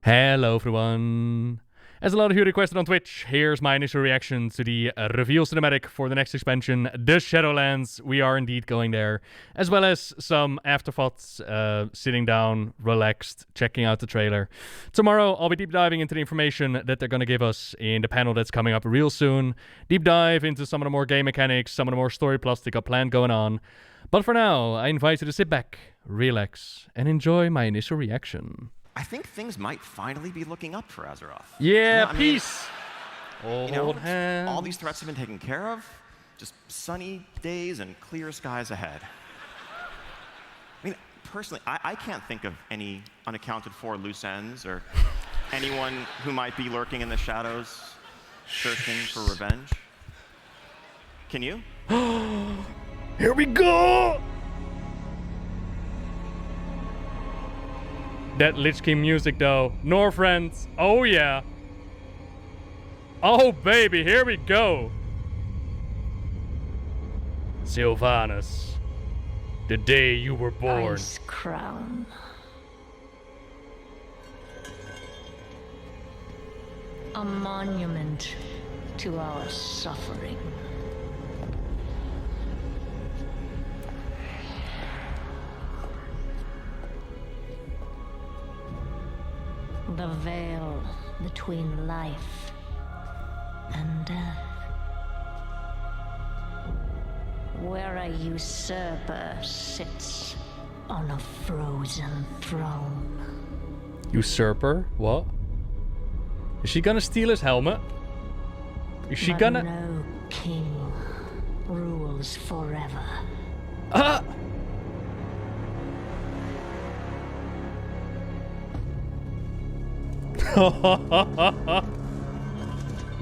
Hello everyone! As a lot of you requested on Twitch, here's my initial reaction to the reveal cinematic for the next expansion, the Shadowlands. We are indeed going there, as well as some afterthoughts, sitting down, relaxed, checking out the trailer. Tomorrow, I'll be deep diving into the information that they're going to give us in the panel that's coming up real soon. Deep dive into some of the more game mechanics, some of the more story plus they got planned going on. But for now, I invite you to sit back, relax, and enjoy my initial reaction. I think things might finally be looking up for Azeroth. Yeah, peace. Old hands. All these threats have been taken care of. Just sunny days and clear skies ahead. I mean, personally, I can't think of any unaccounted for loose ends or anyone who might be lurking in the shadows, searching for revenge. Can you? Here we go! That Lich King music though. Northrend. Oh yeah. Oh baby, here we go. Sylvanas. The day you were born. Ice crown. A monument to our suffering. The veil between life and death. Where a usurper sits on a frozen throne. Usurper? What? Is she gonna steal his helmet? Is she but gonna... no king rules forever. Ah!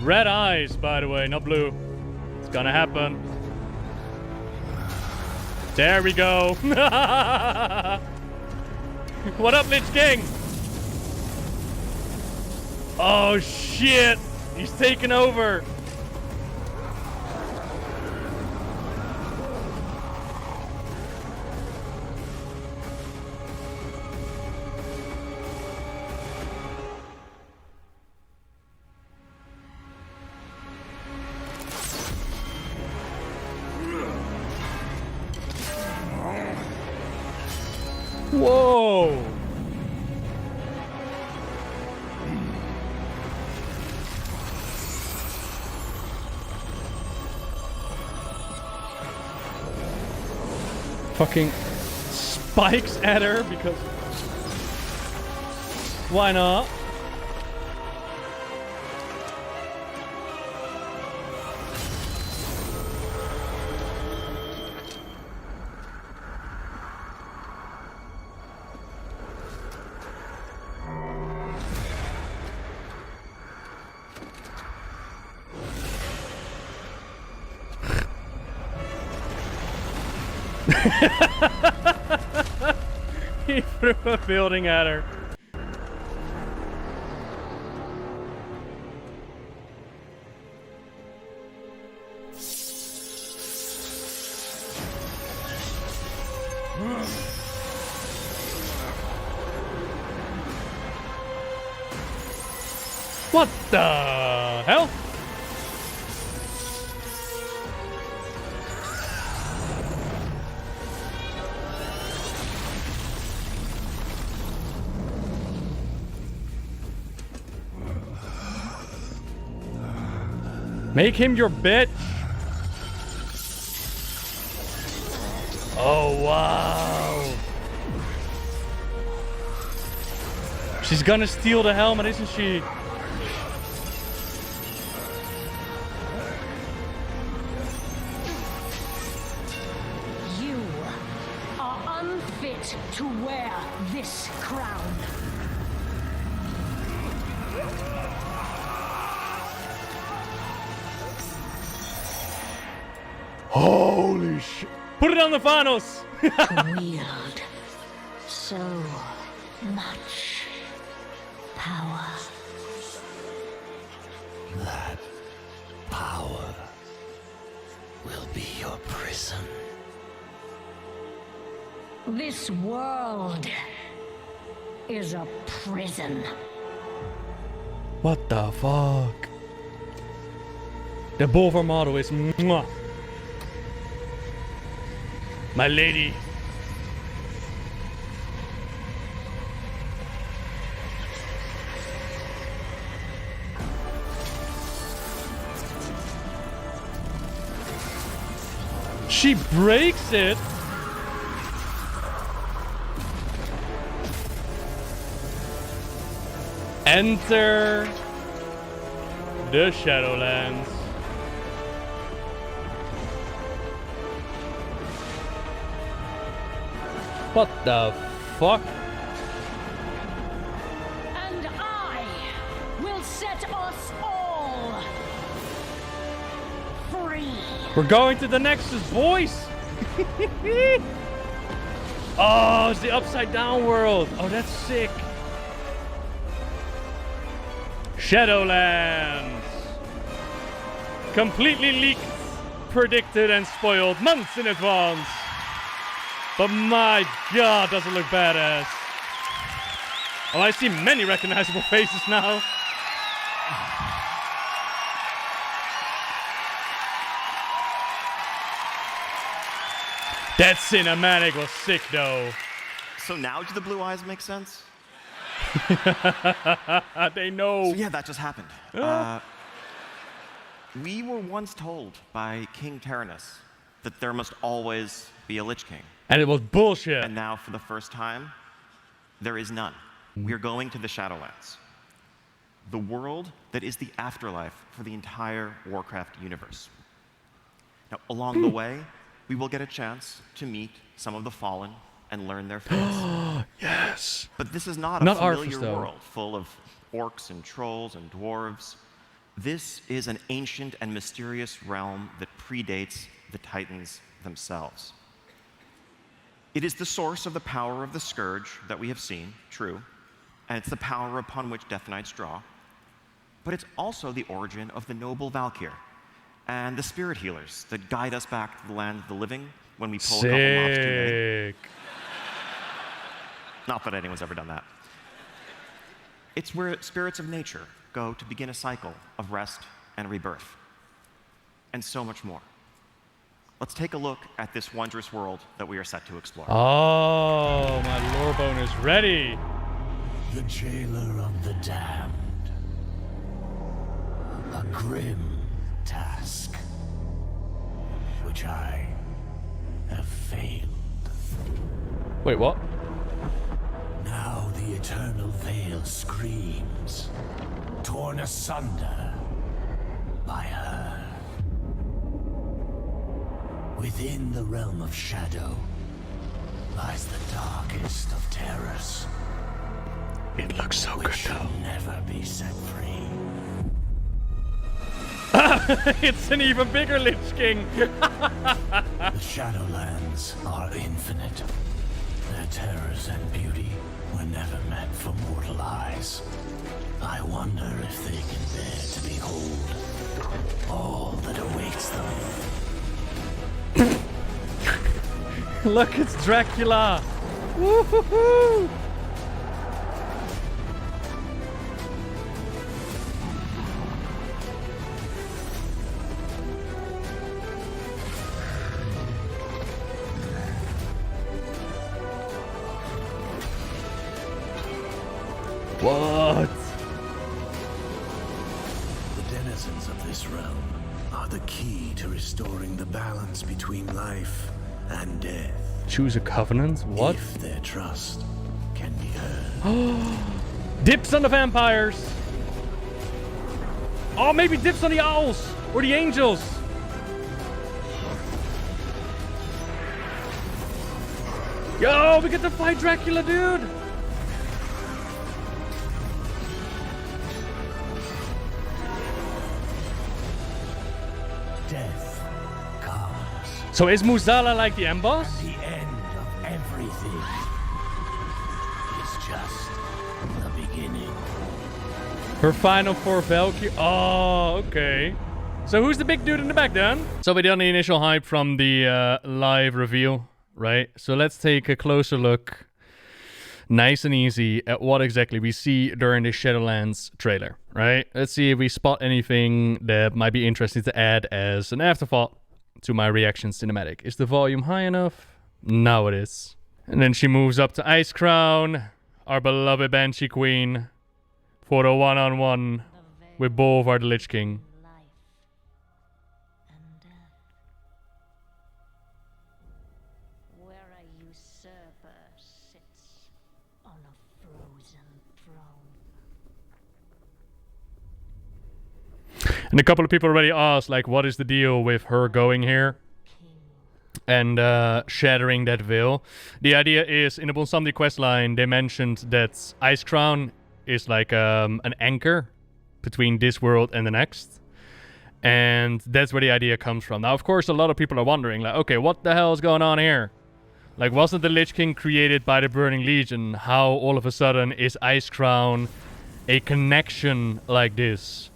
Red eyes, by the way, not blue. It's gonna happen. There we go. What up, Lich King? Oh shit! He's taking over. Whoa! Fucking spikes at her because... Why not? He threw a building at her. What the hell? Make him your bitch. Oh, wow. She's gonna steal the helmet, isn't she? You are unfit to wear this crown. Holy shit. Put it on the finals. To wield so much power. That power will be your prison. This world is a prison. What the fuck? The Bover motto is mwah. My lady. She breaks it. Enter the Shadowlands. What the fuck? And I will set us all free. We're going to the Nexus, boys! Oh, it's the upside down world. Oh, that's sick. Shadowlands. Completely leaked, predicted, and spoiled months in advance. But my god, does it look badass. Oh, I see many recognizable faces now. That cinematic was sick, though. So now do the blue eyes make sense? They know. So yeah, that just happened. We were once told by King Tyrannus that there must always be a Lich King. And it was bullshit. And now, for the first time, there is none. We're going to the Shadowlands, the world that is the afterlife for the entire Warcraft universe. Now, along the way, we will get a chance to meet some of the Fallen and learn their fates. Yes. But this is not a familiar world full of orcs and trolls and dwarves. This is an ancient and mysterious realm that predates the Titans themselves. It is the source of the power of the Scourge that we have seen, true, and it's the power upon which Death Knights draw. But it's also the origin of the noble Valkyr and the spirit healers that guide us back to the land of the living when we pull a couple mobs too late. Not that anyone's ever done that. It's where spirits of nature go to begin a cycle of rest and rebirth, and so much more. Let's take a look at this wondrous world that we are set to explore. Oh, my lorebone is ready. The jailer of the damned. A grim task, which I have failed. Wait, what? Now the eternal veil screams, torn asunder by her. Within the realm of shadow lies the darkest of terrors. It looks so good, Which though. shall never be set free. It's an even bigger Lich King. The Shadowlands are infinite. Their terrors and beauty were never meant for mortal eyes. I wonder if they can bear to behold all that awaits them. Look, it's Dracula. Woo-hoo-hoo. What? The denizens of this realm are the key to restoring the balance between life and death. Choose a covenant? What? If their trust can be heard. Dips on the vampires. Oh, maybe dips on the owls or the angels. Yo, we get to fight Dracula, dude. Death comes. So is Muzala like the end boss? The end of everything is just the beginning. Her final four Valkyrie. Oh, okay. So who's the big dude in the back then? So we done the initial hype from the live reveal, right? So let's take a closer look, nice and easy, at what exactly we see during the Shadowlands trailer, right? Let's see if we spot anything that might be interesting to add as an afterthought to my reaction cinematic. Is the volume high enough? Now it is. And then she moves up to Ice Crown, our beloved Banshee Queen, for the one-on-one with Bolvar the Lich King. Life and death. Where a usurper sits on a frozen throne. And a couple of people already asked, like, what is the deal with her going here and shattering that veil? The idea is, in the Bonsandi questline, they mentioned that Ice Crown is like an anchor between this world and the next. And that's where the idea comes from. Now, of course, a lot of people are wondering, like, okay, what the hell is going on here? Like, wasn't the Lich King created by the Burning Legion? How all of a sudden is Ice Crown a connection like this?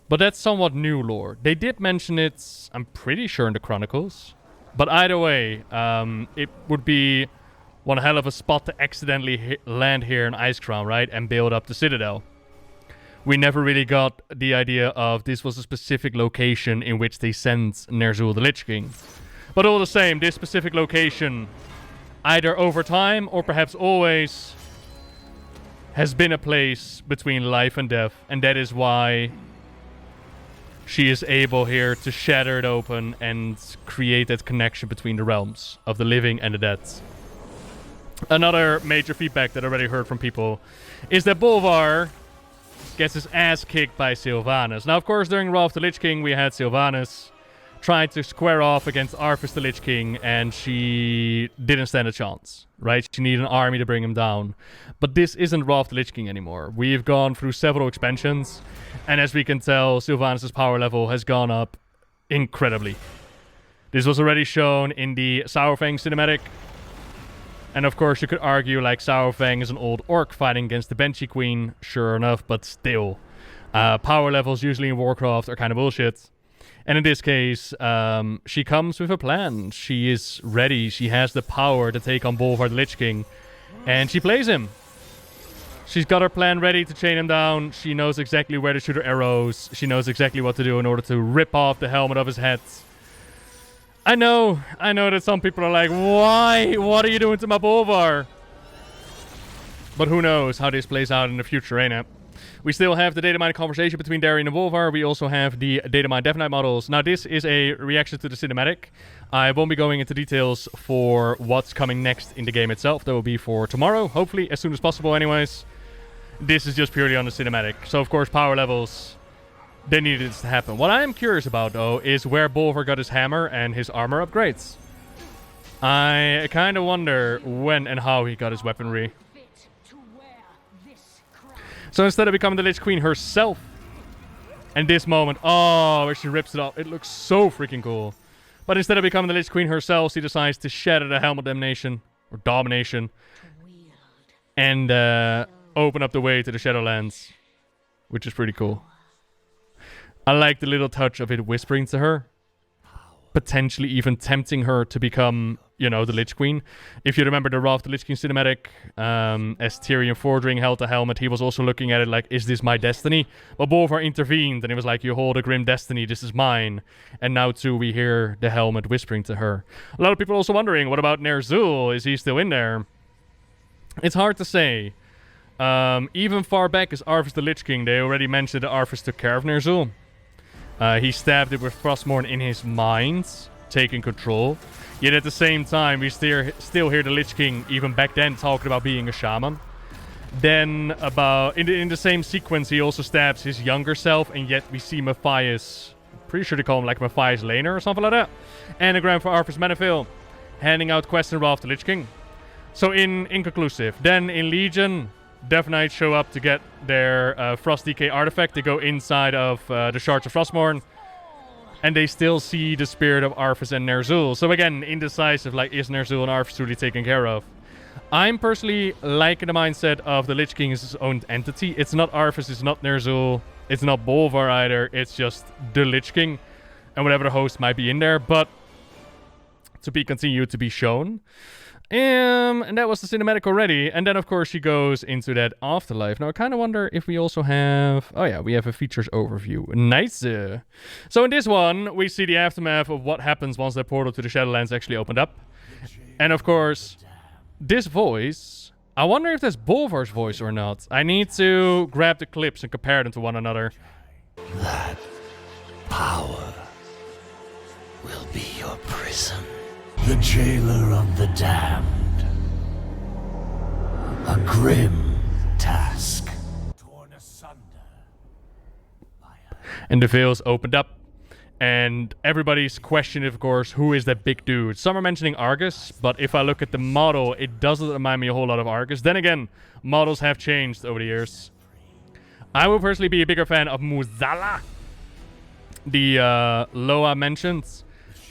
But that's somewhat new lore. They did mention it, I'm pretty sure, in the Chronicles. But either way, it would be one hell of a spot to accidentally land here in Ice Crown, right? And build up the Citadel. We never really got the idea of this was a specific location in which they sent Ner'zhul the Lich King. But all the same, this specific location, either over time or perhaps always, has been a place between life and death. And that is why she is able here to shatter it open and create that connection between the realms of the living and the dead. Another major feedback that I already heard from people is that Bolvar gets his ass kicked by Sylvanas. Now, of course, during Wrath of the Lich King, we had Sylvanas trying to square off against Arthas the Lich King, and she didn't stand a chance, right? She needed an army to bring him down. But this isn't Wrath of the Lich King anymore. We've gone through several expansions, and as we can tell, Sylvanas' power level has gone up incredibly. This was already shown in the Saurfang cinematic. And of course, you could argue like Saurfang is an old orc fighting against the Banshee Queen, sure enough, but still. Power levels usually in Warcraft are kind of bullshit. And in this case, she comes with a plan. She is ready. She has the power to take on Bolvar the Lich King. And she plays him. She's got her plan ready to chain him down. She knows exactly where to shoot her arrows. She knows exactly what to do in order to rip off the helmet of his head. I know that some people are like, why? What are you doing to my Bolvar? But who knows how this plays out in the future, ain't it? We still have the data mine conversation between Darien and Bolvar. We also have the data mine Death Knight models. Now, this is a reaction to the cinematic. I won't be going into details for what's coming next in the game itself. That will be for tomorrow, hopefully, as soon as possible anyways. This is just purely on the cinematic. So, of course, power levels, they needed this to happen. What I am curious about, though, is where Bolvar got his hammer and his armor upgrades. I kind of wonder when and how he got his weaponry. So instead of becoming the Lich Queen herself, and this moment, oh, where she rips it off, it looks so freaking cool. But instead of becoming the Lich Queen herself, she decides to shatter the Helm of Damnation, or Domination, and open up the way to the Shadowlands, which is pretty cool. I like the little touch of it whispering to her, potentially even tempting her to become, you know, the Lich Queen. If you remember the Wrath of the Lich King cinematic, as Tyrion Fordring held the helmet, he was also looking at it like, is this my destiny? But Bolvar intervened, and he was like, you hold a grim destiny, this is mine. And now, too, we hear the helmet whispering to her. A lot of people are also wondering, what about Ner'zhul? Is he still in there? It's hard to say. Even far back as Arthas the Lich King, they already mentioned that Arthas took care of Ner'zhul. He stabbed it with Frostmourne in his mind, taking control. Yet at the same time, we still hear the Lich King, even back then, talking about being a shaman. Then, in the same sequence, he also stabs his younger self, and yet we see Matthias, pretty sure they call him like Matthias Laner or something like that, anagram for Arthas Menethil, handing out quests in Wrath of the Lich King. So inconclusive. Then in Legion, Death Knights show up to get their Frost Decay artifact. They go inside of the Shards of Frostmourne, and they still see the spirit of Arthas and Ner'zhul. So again, indecisive, like, is Ner'zhul and Arthas truly taken care of? I'm personally liking the mindset of the Lich King as his own entity. It's not Arthas, it's not Ner'zhul, it's not Bolvar either. It's just the Lich King and whatever the host might be in there. But to be continued to be shown. And that was the cinematic already. And then, of course, she goes into that afterlife. Now, I kind of wonder if we also have... Oh, yeah, we have a features overview. Nice. So in this one, we see the aftermath of what happens once that portal to the Shadowlands actually opened up. And, of course, this voice... I wonder if that's Bolvar's voice or not. I need to grab the clips and compare them to one another. That power will be your prison. The jailer of the damned. A grim task. Torn asunder. And the veils opened up. And everybody's questioning, of course, who is that big dude? Some are mentioning Argus, but if I look at the model, it doesn't remind me a whole lot of Argus. Then again, models have changed over the years. I will personally be a bigger fan of Muzala, the Loa mentioned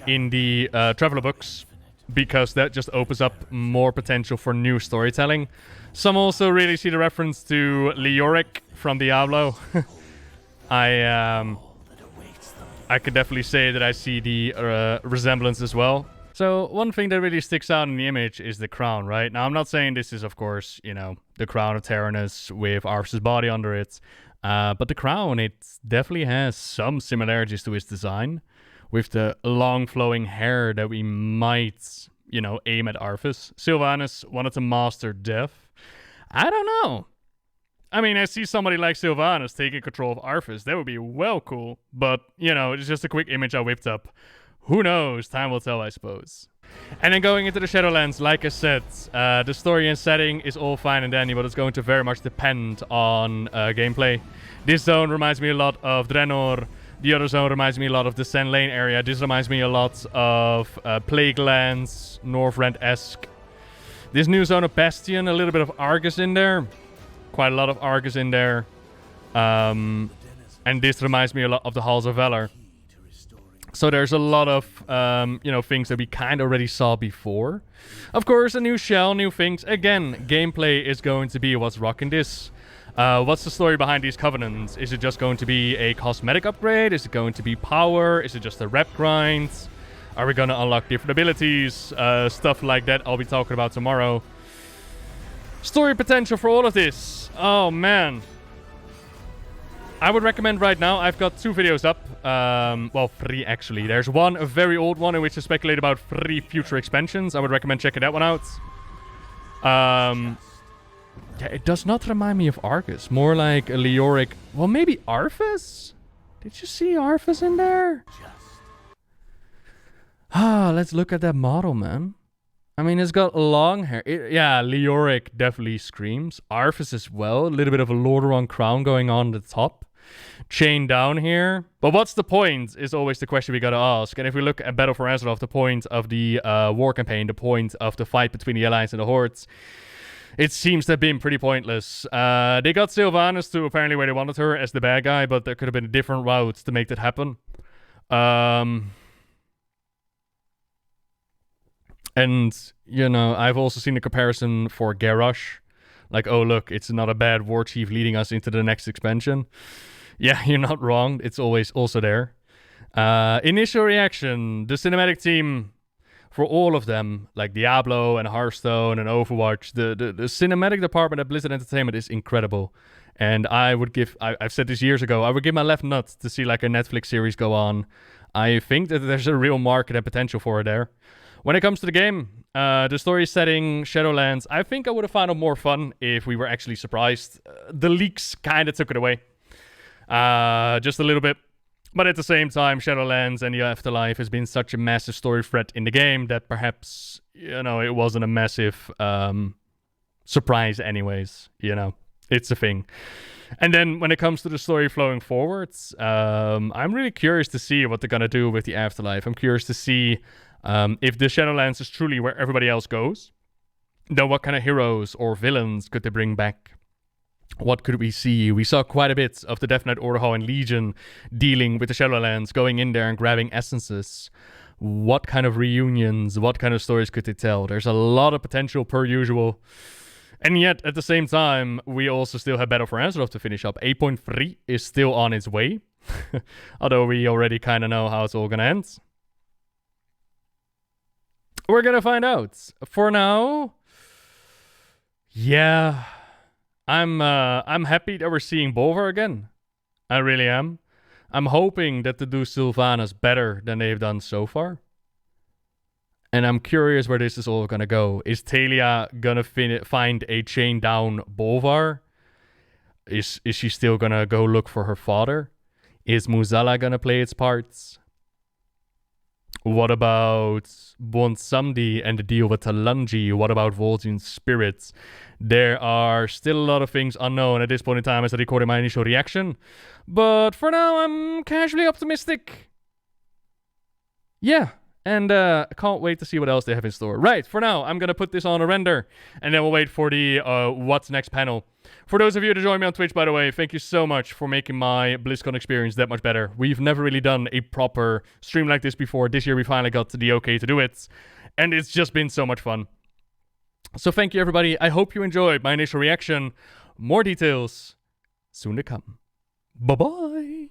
in the Traveler books, because that just opens up more potential for new storytelling. Some also really see the reference to Leoric from Diablo. I could definitely say that I see the resemblance as well. So one thing that really sticks out in the image is the crown, right? Now, I'm not saying this is, of course, you know, the crown of Taranis with Arthas's body under it. But the crown, it definitely has some similarities to his design. With the long flowing hair that we might, you know, aim at Arthas. Sylvanas wanted to master death. I don't know. I mean, I see somebody like Sylvanas taking control of Arthas. That would be well cool. But, you know, it's just a quick image I whipped up. Who knows? Time will tell, I suppose. And then going into the Shadowlands, like I said, the story and setting is all fine and dandy, but it's going to very much depend on gameplay. This zone reminds me a lot of Draenor. The other zone reminds me a lot of the Sen Lane area. This reminds me a lot of Plaguelands, Northrend-esque. This new zone of Bastion, a little bit of Argus in there. Quite a lot of Argus in there. And this reminds me a lot of the Halls of Valor. So there's a lot of, you know, things that we kind of already saw before. Of course, a new shell, new things. Again, gameplay is going to be what's rocking this. What's the story behind these covenants? Is it just going to be a cosmetic upgrade? Is it going to be power? Is it just a rep grind? Are we going to unlock different abilities? Stuff like that I'll be talking about tomorrow. Story potential for all of this. Oh, man. I would recommend right now, I've got 2 videos up. Well, 3 actually. There's one, a very old one, in which I speculate about 3 future expansions. I would recommend checking that one out. Yeah, it does not remind me of Argus. More like a Leoric. Well, maybe Arthas? Did you see Arthas in there? Let's look at that model, man. I mean, it's got long hair. Yeah, Leoric definitely screams. Arthas as well. A little bit of a Lordaeron crown going on at the top. Chain down here. But what's the point is always the question we gotta ask. And if we look at Battle for Azeroth, the point of the war campaign, the point of the fight between the Alliance and the Hordes, it seems to have been pretty pointless. They got Sylvanas to apparently where they wanted her as the bad guy, but there could have been a different route to make that happen. And, you know, I've also seen a comparison for Garrosh. Like, oh, look, it's not a bad war chief leading us into the next expansion. Yeah, you're not wrong. It's always also there. Initial reaction. The cinematic team, for all of them, like Diablo and Hearthstone and Overwatch, the cinematic department at Blizzard Entertainment is incredible. And I would give, I've said this years ago, I would give my left nut to see like a Netflix series go on. I think that there's a real market and potential for it there. When it comes to the game, the story setting, Shadowlands, I think I would have found it more fun if we were actually surprised. The leaks kind of took it away. Just a little bit. But at the same time, Shadowlands and the Afterlife has been such a massive story thread in the game that perhaps, you know, it wasn't a massive surprise anyways. You know, it's a thing. And then when it comes to the story flowing forwards, I'm really curious to see what they're going to do with the Afterlife. I'm curious to see if the Shadowlands is truly where everybody else goes. Then what kind of heroes or villains could they bring back? What could we see? We saw quite a bit of the Death Knight Orderhall and Legion dealing with the Shadowlands, going in there and grabbing essences. What kind of reunions, what kind of stories could they tell? There's a lot of potential per usual. And yet, at the same time, we also still have Battle for Azeroth to finish up. 8.3 is still on its way. Although we already kind of know how it's all going to end. We're gonna find out. For now, yeah, I'm happy that we're seeing Bolvar again. I really am. I'm hoping that they do Sylvanas better than they've done so far. And I'm curious where this is all gonna go. Is Talia gonna find a chain down Bolvar? Is she still gonna go look for her father? Is Muzala gonna play its parts? What about Bonsumdi and the deal with Talanji? What about Vol'jin's spirits? There are still a lot of things unknown at this point in time as I recorded my initial reaction. But for now, I'm casually optimistic. Yeah. And I can't wait to see what else they have in store. Right, for now, I'm going to put this on a render. And then we'll wait for the What's Next panel. For those of you that join me on Twitch, by the way, thank you so much for making my Blizzcon experience that much better. We've never really done a proper stream like this before. This year we finally got the okay to do it. And it's just been so much fun. So thank you, everybody. I hope you enjoyed my initial reaction. More details soon to come. Bye-bye.